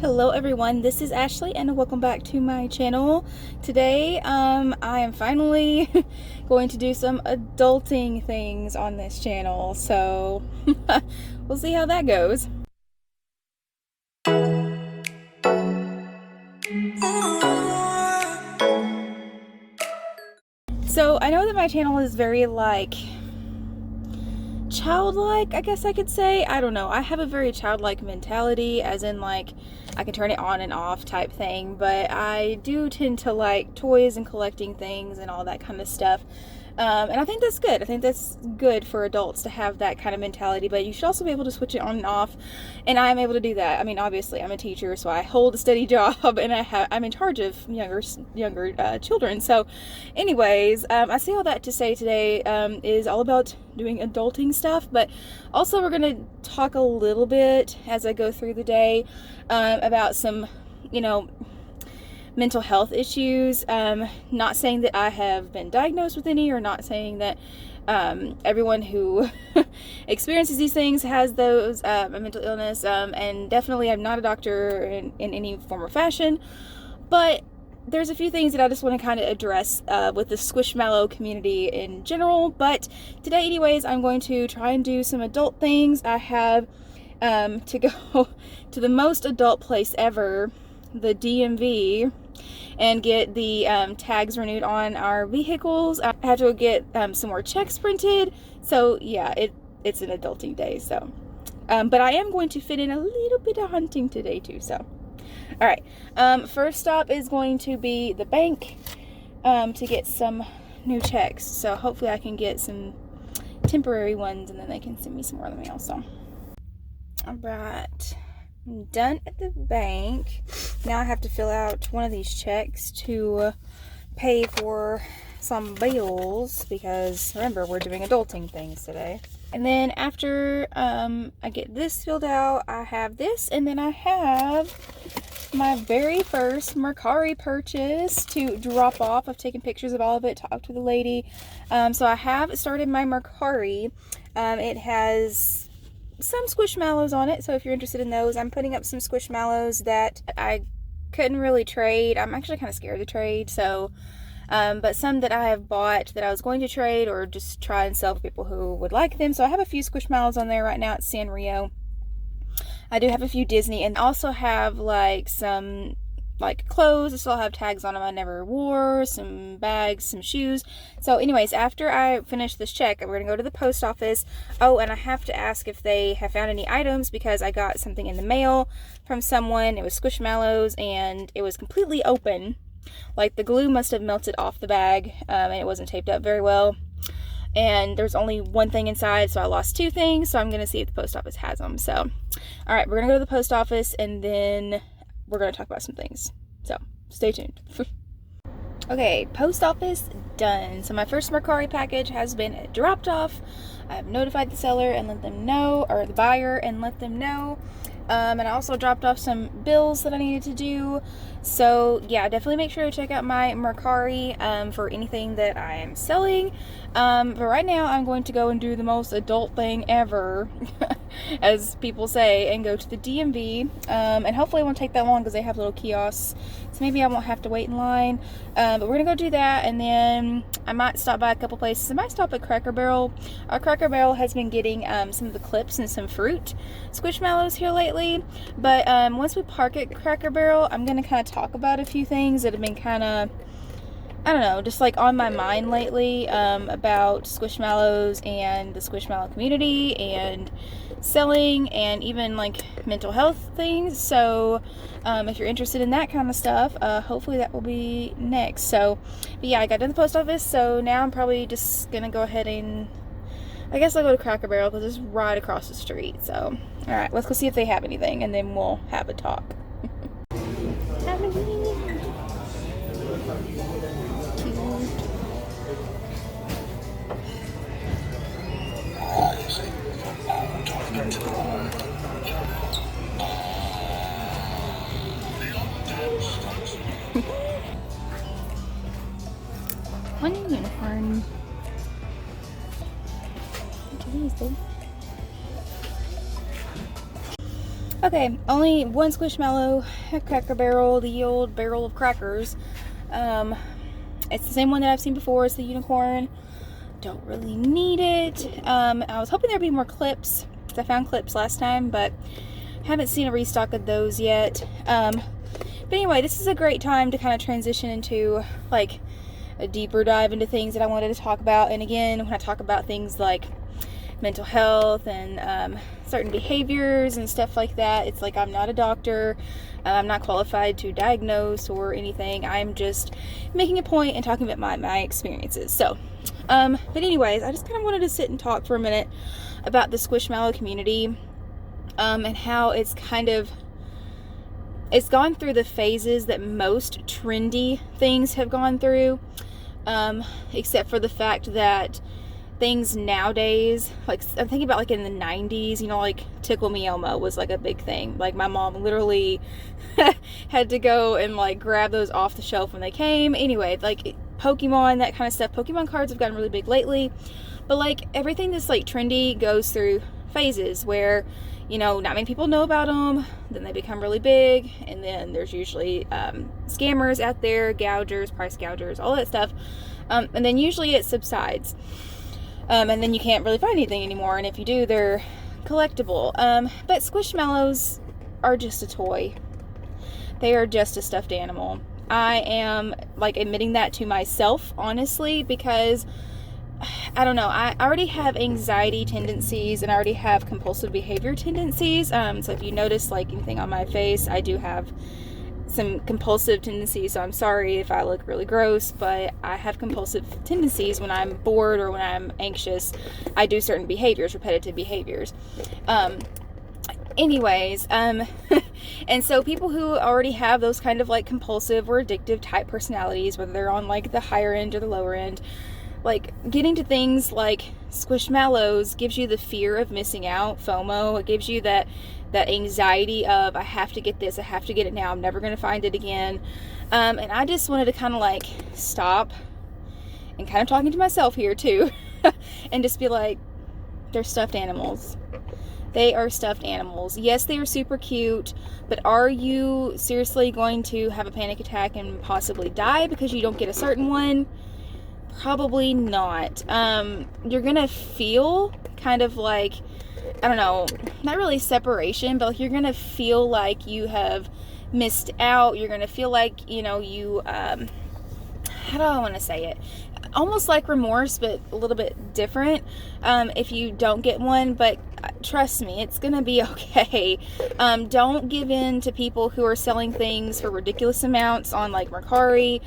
Hello everyone, this is Ashley and welcome back to my channel. Today I am finally going to do some adulting things on this channel, so we'll see how that goes. So I know that my channel is very childlike, I guess I could say. I don't know. I have a very childlike mentality, as in I can turn it on and off type thing, but I do tend to like toys and collecting things and all that kind of stuff. And I think that's good. I think that's good for adults to have that kind of mentality, but you should also be able to switch it on and off, and I am able to do that. I mean, obviously I'm a teacher, so I hold a steady job and I'm in charge of younger children. So anyways, I say all that to say today is all about doing adulting stuff, but also we're going to talk a little bit as I go through the day about some, mental health issues. Not saying that I have been diagnosed with any, or not saying that everyone who experiences these things has those mental illness, and definitely I'm not a doctor in any form or fashion, but there's a few things that I just want to kind of address with the Squishmallow community in general. But today anyways, I'm going to try and do some adult things. I have to go to the most adult place ever, the DMV, and get the tags renewed on our vehicles. I had to go get some more checks printed. So yeah, it's an adulting day. So but I am going to fit in a little bit of hunting today too. So all right, first stop is going to be the bank to get some new checks. So hopefully I can get some temporary ones, and then they can send me some more in the mail. So all right, I'm done at the bank. Now I have to fill out one of these checks to pay for some bills, because remember, we're doing adulting things today. And then after I get this filled out, I have this, and then I have my very first Mercari purchase to drop off. I've taken pictures of all of it, talked to the lady. So I have started my Mercari. It has some Squishmallows on it, so if you're interested in those, I'm putting up some Squishmallows that I couldn't really trade. I'm actually kind of scared to trade, so but some that I have bought that I was going to trade or just try and sell for people who would like them. So I have a few Squishmallows on there right now at Sanrio. I do have a few Disney, and also have some clothes. I still have tags on them I never wore, some bags, some shoes. So anyways, after I finish this check, we're gonna go to the post office. Oh, and I have to ask if they have found any items, because I got something in the mail from someone. It was Squishmallows, and it was completely open. Like the glue must have melted off the bag, and it wasn't taped up very well. And there's only one thing inside, so I lost two things. So I'm gonna see if the post office has them. So all right, we're gonna go to the post office, and then we're going to talk about some things. So stay tuned. Okay, post office done. So my first Mercari package has been dropped off. I've notified the seller and let them know, or the buyer and let them know. And I also dropped off some bills that I needed to do. So yeah, definitely make sure to check out my Mercari for anything that I am selling. But right now I'm going to go and do the most adult thing ever, as people say, and go to the DMV. And hopefully it won't take that long, because they have little kiosks, so maybe I won't have to wait in line. But we're gonna go do that, and then I might stop by a couple places. I might stop at Cracker Barrel. Our Cracker Barrel has been getting some of the clips and some fruit Squishmallows here lately. But once we park at Cracker Barrel, I'm gonna kind of talk about a few things that have been kind of, I don't know, just on my mind lately, about Squishmallows and the Squishmallow community and selling, and even mental health things. So if you're interested in that kind of stuff, hopefully that will be next. So but yeah, I got to the post office, so now I'm probably just gonna go ahead and, I guess I'll go to Cracker Barrel, because it's right across the street. So all right, let's go see if they have anything, and then we'll have a talk. One unicorn. What are these, babe? Okay, only one Squishmallow cracker barrel, the old barrel of crackers. It's the same one that I've seen before. It's the unicorn. Don't really need it. I was hoping there'd be more clips, because I found clips last time, but haven't seen a restock of those yet. But anyway, this is a great time to kind of transition into like a deeper dive into things that I wanted to talk about. And again, when I talk about things like mental health and certain behaviors and stuff like that, it's like I'm not a doctor. I'm not qualified to diagnose or anything. I'm just making a point and talking about my experiences. So, but anyways, I just kind of wanted to sit and talk for a minute about the Squishmallow community, and how it's gone through the phases that most trendy things have gone through, except for the fact that things nowadays, like I'm thinking about like in the 90s, you know, like Tickle Me Elmo was like a big thing. Like my mom literally had to go and like grab those off the shelf when they came. Anyway, like Pokemon, that kind of stuff. Pokemon cards have gotten really big lately, but like everything that's like trendy goes through phases where, you know, not many people know about them, then they become really big, and then there's usually scammers out there, gougers, price gougers, all that stuff, and then usually it subsides. And then you can't really find anything anymore, and if you do, they're collectible. But Squishmallows are just a toy. They are just a stuffed animal. I am, like, admitting that to myself, honestly, because, I don't know, I already have anxiety tendencies, and I already have compulsive behavior tendencies. So if you notice, like, anything on my face, I do have some compulsive tendencies, so I'm sorry if I look really gross, but I have compulsive tendencies. When I'm bored or when I'm anxious, I do certain behaviors, repetitive behaviors. Anyways, and so people who already have those kind of like compulsive or addictive type personalities, whether they're on like the higher end or the lower end, like getting to things like Squishmallows gives you the fear of missing out, FOMO. It gives you that anxiety of, I have to get this, I have to get it now, I'm never going to find it again. And I just wanted to kind of like stop and kind of talking to myself here too and just be like, they're stuffed animals. They are stuffed animals. Yes, they are super cute, but are you seriously going to have a panic attack and possibly die because you don't get a certain one? Probably not. You're gonna feel kind of like, I don't know, not really separation, but like you're gonna feel like you have missed out. You're gonna feel like, you know, you, how do I want to say it? Almost like remorse, but a little bit different, if you don't get one. But trust me, it's gonna be okay. Don't give in to people who are selling things for ridiculous amounts on like Mercari.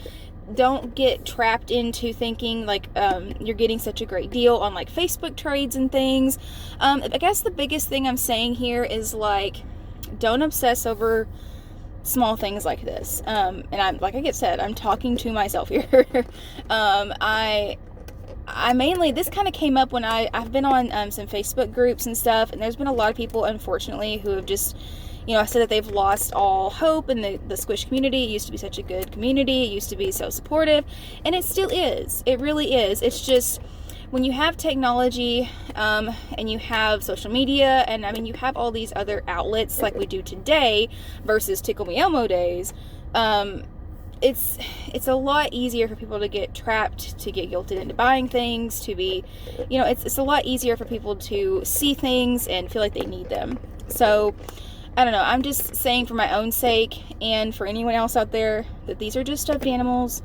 Don't get trapped into thinking like you're getting such a great deal on like Facebook trades and things. I guess the biggest thing I'm saying here is like, don't obsess over small things like this. And I'm, like I said, I'm talking to myself here. I mainly, this kind of came up when I've been on some Facebook groups and stuff, and there's been a lot of people, unfortunately, who have just, you know, I said that they've lost all hope in the Squish community. It used to be such a good community. It used to be so supportive, and it still is. It really is. It's just, when you have technology, and you have social media, and I mean, you have all these other outlets like we do today versus Tickle Me Elmo days, it's a lot easier for people to get trapped, to get guilted into buying things, to be, you know, it's a lot easier for people to see things and feel like they need them. So, I don't know, I'm just saying for my own sake and for anyone else out there that these are just stuffed animals.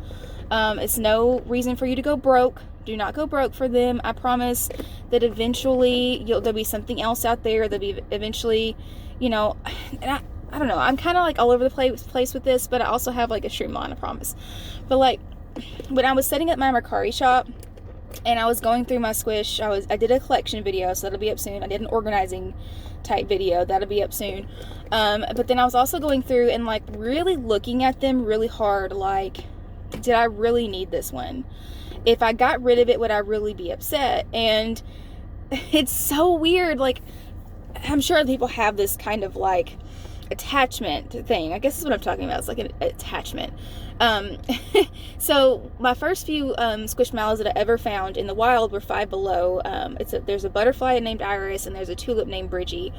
It's no reason for you to go broke. Do not go broke for them. I promise that eventually there'll be something else out there. There'll be eventually, you know, and I don't know, I'm kind of like all over the place with this, but I also have like a streamline, I promise. But like, when I was setting up my Mercari shop and I was going through my Squish, I did a collection video, so that'll be up soon. I did an organizing type video, that'll be up soon. But then I was also going through and like really looking at them really hard, like, did I really need this one? If I got rid of it, would I really be upset? And it's so weird. Like, I'm sure people have this kind of like attachment thing. I guess that's what I'm talking about. It's like an attachment. So my first few Squishmallows that I ever found in the wild were Five Below. There's a butterfly named Iris, and there's a tulip named Bridgie.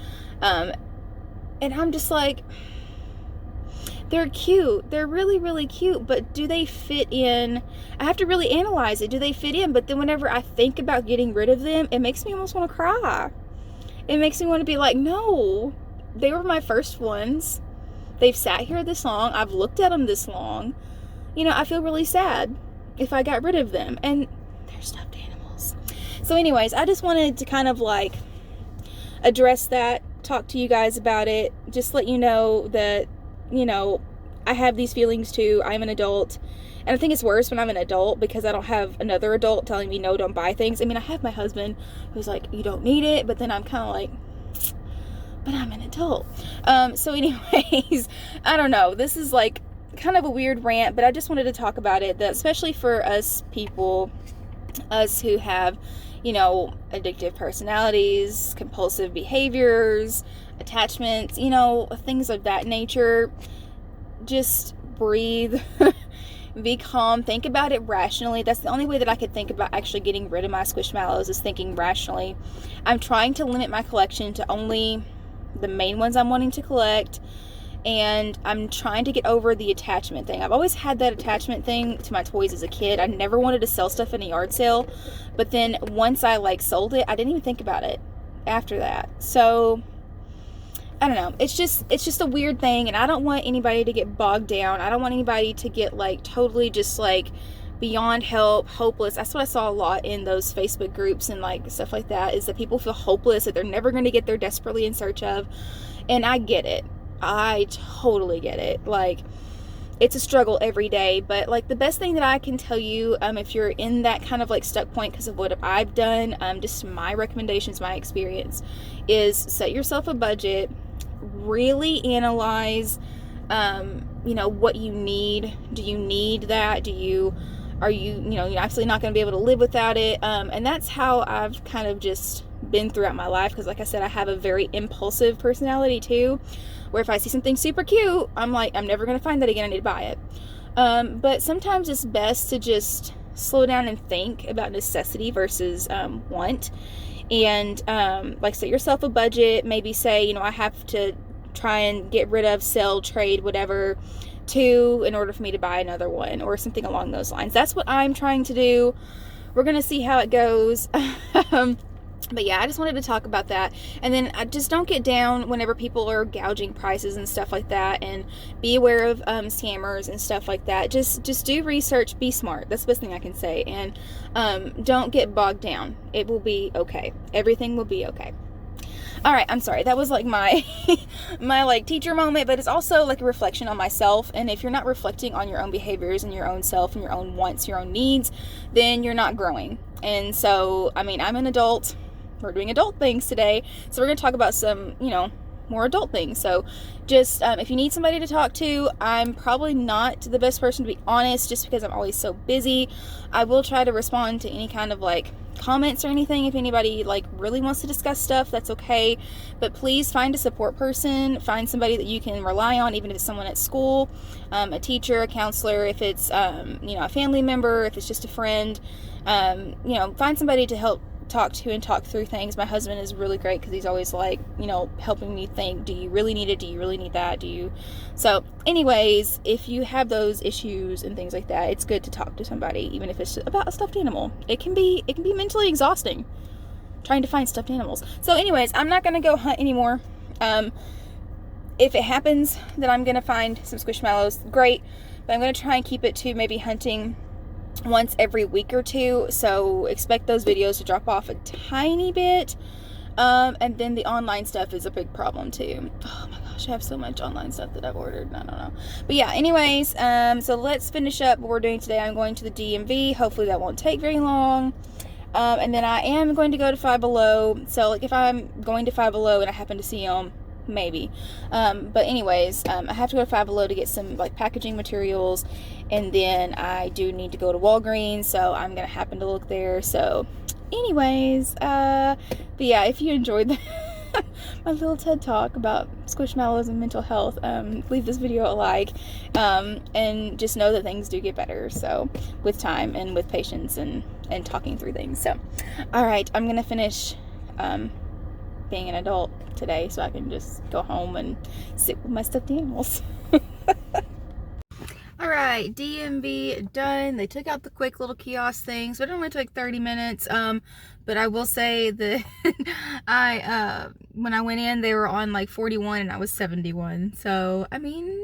And I'm just like, they're cute. They're really, really cute. But do they fit in? I have to really analyze it. Do they fit in? But then whenever I think about getting rid of them, it makes me almost want to cry. It makes me want to be like, no, they were my first ones. They've sat here this long. I've looked at them this long. You know, I feel really sad if I got rid of them. And they're stuffed animals. So anyways, I just wanted to kind of like address that, talk to you guys about it, just let you know that, you know, I have these feelings too. I'm an adult, and I think it's worse when I'm an adult because I don't have another adult telling me no, don't buy things. I mean, I have my husband who's like, you don't need it, but then I'm kind of like, but I'm an adult. So anyways, I don't know, this is like kind of a weird rant, but I just wanted to talk about it, that especially for us people, us who have, you know, addictive personalities, compulsive behaviors, attachments, you know, things of that nature. Just breathe, be calm, think about it rationally. That's the only way that I could think about actually getting rid of my Squishmallows, is thinking rationally. I'm trying to limit my collection to only the main ones I'm wanting to collect, and I'm trying to get over the attachment thing. I've always had that attachment thing to my toys as a kid. I never wanted to sell stuff in a yard sale, but then once I like sold it, I didn't even think about it after that. So I don't know, it's just a weird thing, and I don't want anybody to get bogged down. I don't want anybody to get like totally just like beyond help, hopeless. That's what I saw a lot in those Facebook groups and like stuff like that, is that people feel hopeless, that they're never going to get their desperately in search of. And I get it. I totally get it. Like, it's a struggle every day, but like the best thing that I can tell you, if you're in that kind of like stuck point because of what I've done, just my recommendations, my experience, is set yourself a budget, really analyze, you know, what you need. Do you need that? Are you, you know, you're absolutely not going to be able to live without it. And that's how I've kind of just been throughout my life, because like I said, I have a very impulsive personality too, where if I see something super cute, I'm like, I'm never going to find that again, I need to buy it. But sometimes it's best to just slow down and think about necessity versus want. And like, set yourself a budget. Maybe say, you know, I have to try and get rid of, sell, trade, whatever, 2 in order for me to buy another one, or something along those lines. That's what I'm trying to do. We're going to see how it goes. But yeah, I just wanted to talk about that. And then I just don't get down whenever people are gouging prices and stuff like that, and be aware of scammers and stuff like that. Just do research, be smart. That's the best thing I can say. And don't get bogged down. It will be okay. Everything will be okay. All right, I'm sorry. That was like my my like teacher moment, but it's also like a reflection on myself. And if you're not reflecting on your own behaviors and your own self and your own wants, your own needs, then you're not growing. And so, I mean, I'm an adult. We're doing adult things today, so we're going to talk about some, you know, more adult things. So just if you need somebody to talk to, I'm probably not the best person, to be honest, just because I'm always so busy. I will try to respond to any kind of like comments or anything. If anybody like really wants to discuss stuff, that's okay, but please find a support person. Find somebody that you can rely on, even if it's someone at school, a teacher, a counselor, if it's you know, a family member, if it's just a friend. You know, find somebody to help talk to and talk through things. My husband is really great because he's always like, you know, helping me think, do you really need it? Do you really need that? So anyways, if you have those issues and things like that, it's good to talk to somebody, even if it's about a stuffed animal. It can be mentally exhausting trying to find stuffed animals. So anyways, I'm not going to go hunt anymore. If it happens that I'm going to find some Squishmallows, great, but I'm going to try and keep it to maybe hunting once every week or 2, so expect those videos to drop off a tiny bit. And then the online stuff is a big problem too. Oh my gosh, I have so much online stuff that I've ordered, I don't know. But yeah, anyways, so let's finish up what we're doing today. I'm going to the DMV. Hopefully that won't take very long. And then I am going to go to Five Below. So like, if I'm going to Five Below and I happen to see them, maybe. But anyways, I have to go to Five Below to get some like packaging materials, and then I do need to go to Walgreens, so I'm gonna happen to look there. So anyways, but yeah, if you enjoyed my little TED talk about Squishmallows and mental health, leave this video a like, and just know that things do get better, so with time and with patience and talking through things. So all right, I'm gonna finish being an adult today, so I can just go home and sit with my stuffed animals. Alright, DMV done. They took out the quick little kiosk thing, so it only took 30 minutes. But I will say that when I went in, they were on like 41 and I was 71. So, I mean,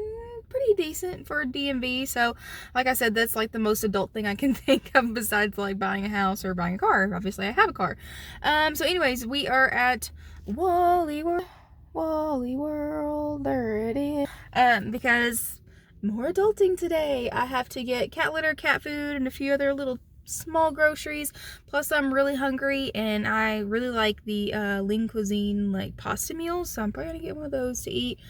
pretty decent for a DMV. So, like I said, that's like the most adult thing I can think of besides like buying a house or buying a car. Obviously, I have a car. So anyways, we are at Wally World. There it is. Because more adulting today. I have to get cat litter, cat food, and a few other little small groceries. Plus, I'm really hungry, and I really like the LiQWYD like pasta meals, so I'm probably gonna get one of those to eat.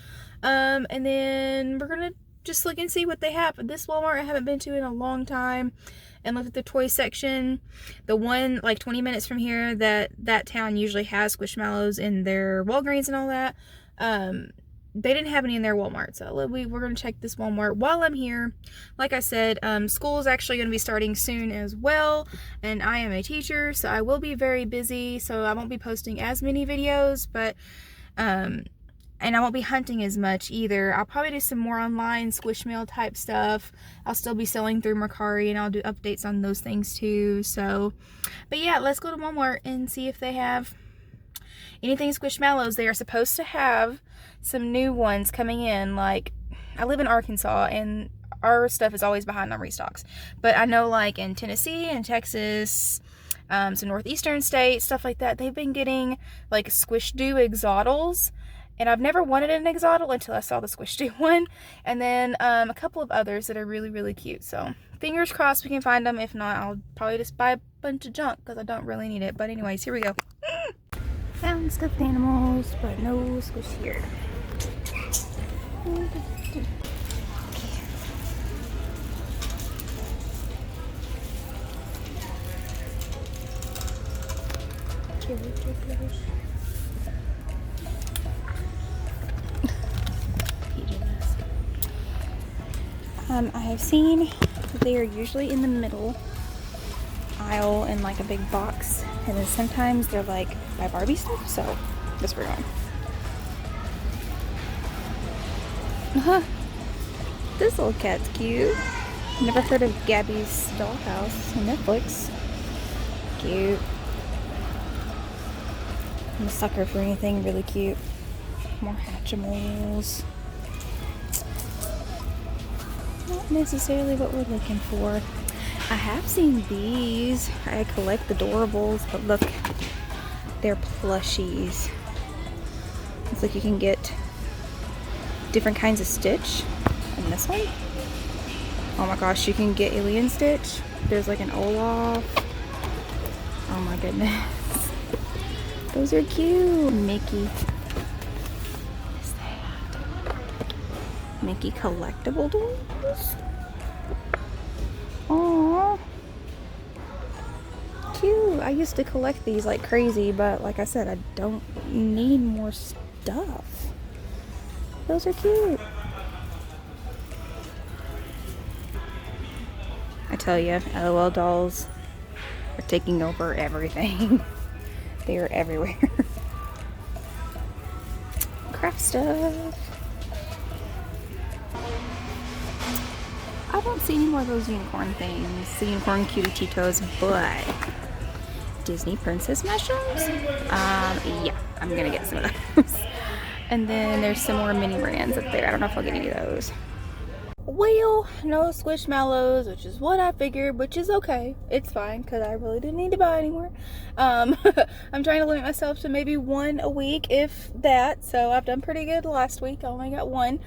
And then we're gonna just look and see what they have. This Walmart I haven't been to in a long time, and look at the toy section. The one like 20 minutes from here that town usually has Squishmallows in their Walgreens and all that. They didn't have any in their Walmart, so we're going to check this Walmart while I'm here. Like I said, school is actually going to be starting soon as well, and I am a teacher, so I will be very busy, so I won't be posting as many videos, but, and I won't be hunting as much either. I'll probably do some more online Squishmail type stuff. I'll still be selling through Mercari, and I'll do updates on those things too, so, but yeah, let's go to Walmart and see if they have anything Squishmallows. They are supposed to have some new ones coming in. Like, I live in Arkansas and our stuff is always behind on restocks, but I know like in Tennessee and Texas, some northeastern states, stuff like that, they've been getting like Squish Do Exoddles, and I've never wanted an Exoddle until I saw the Squish Do one, and then a couple of others that are really, really cute. So fingers crossed we can find them. If not, I'll probably just buy a bunch of junk because I don't really need it. But anyways, here we go. Found stuffed animals, but no Squish here. I have seen they are usually in the middle aisle in like a big box, and then sometimes they're like by Barbie stuff, so that's where we're going. This little cat's cute. Never heard of Gabby's Dollhouse on Netflix. Cute. I'm a sucker for anything really cute. More Hatchimals. Not necessarily what we're looking for. I have seen these. I collect adorables, but look, they're plushies. It's like you can get different kinds of Stitch. And this one, oh my gosh, you can get Alien Stitch. There's like an Olaf. Oh my goodness, those are cute. Mickey. What is that? Mickey collectible dolls. Aww, cute. I used to collect these like crazy, but like I said, I don't need more stuff. Those are cute. I tell you, LOL dolls are taking over everything. They are everywhere. Craft stuff. I don't see any more of those unicorn things, the unicorn cutie Titos, but Disney princess mushrooms? Yeah, I'm gonna get some of those. And then there's some more mini brands up there. I don't know if I'll get any of those. Well, no Squishmallows, which is what I figured, which is okay. It's fine, because I really didn't need to buy any more. I'm trying to limit myself to maybe one a week, if that. So I've done pretty good last week. I only got one.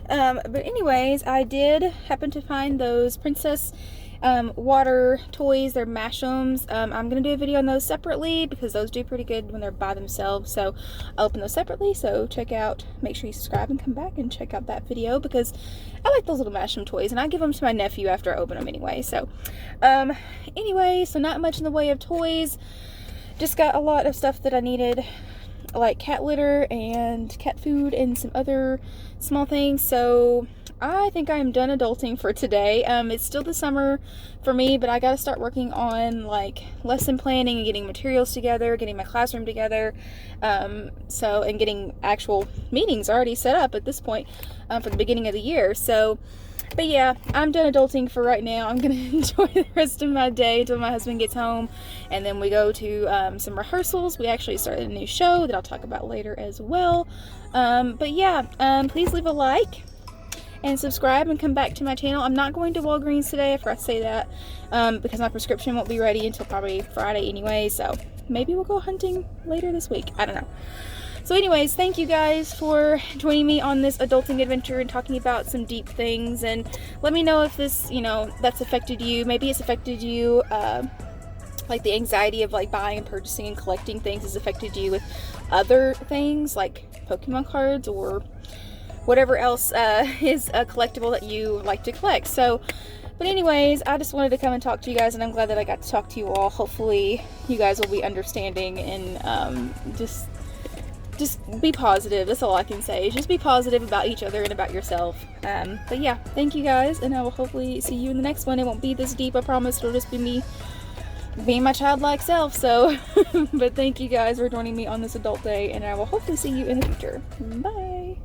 But anyways, I did happen to find those princess water toys. They're Mash'ems. I'm gonna do a video on those separately because those do pretty good when they're by themselves, so I'll open those separately. So check out, make sure you subscribe and come back and check out that video because I like those little Mash'em toys and I give them to my nephew after I open them anyway. So anyway, so not much in the way of toys, just got a lot of stuff that I needed, like cat litter and cat food and some other small things. So I think I'm done adulting for today. It's still the summer for me, but I got to start working on like lesson planning and getting materials together, getting my classroom together, and getting actual meetings already set up at this point for the beginning of the year. So, but yeah, I'm done adulting for right now. I'm gonna enjoy the rest of my day until my husband gets home, and then we go to some rehearsals. We actually started a new show that I'll talk about later as well. But yeah, please leave a like and subscribe and come back to my channel. I'm not going to Walgreens today, I forgot to say that, because my prescription won't be ready until probably Friday anyway, so maybe we'll go hunting later this week. I don't know. So anyways, thank you guys for joining me on this adulting adventure and talking about some deep things, and let me know if this, that's affected you. Maybe it's affected you, like the anxiety of like buying and purchasing and collecting things has affected you with other things like Pokemon cards or whatever else is a collectible that you like to collect. So, but anyways, I just wanted to come and talk to you guys, and I'm glad that I got to talk to you all. Hopefully you guys will be understanding and just be positive. That's all I can say. Just be positive about each other and about yourself. But yeah, thank you guys, and I will hopefully see you in the next one. It won't be this deep, I promise. It'll just be me being my childlike self. So, but thank you guys for joining me on this adult day, and I will hopefully see you in the future. Bye.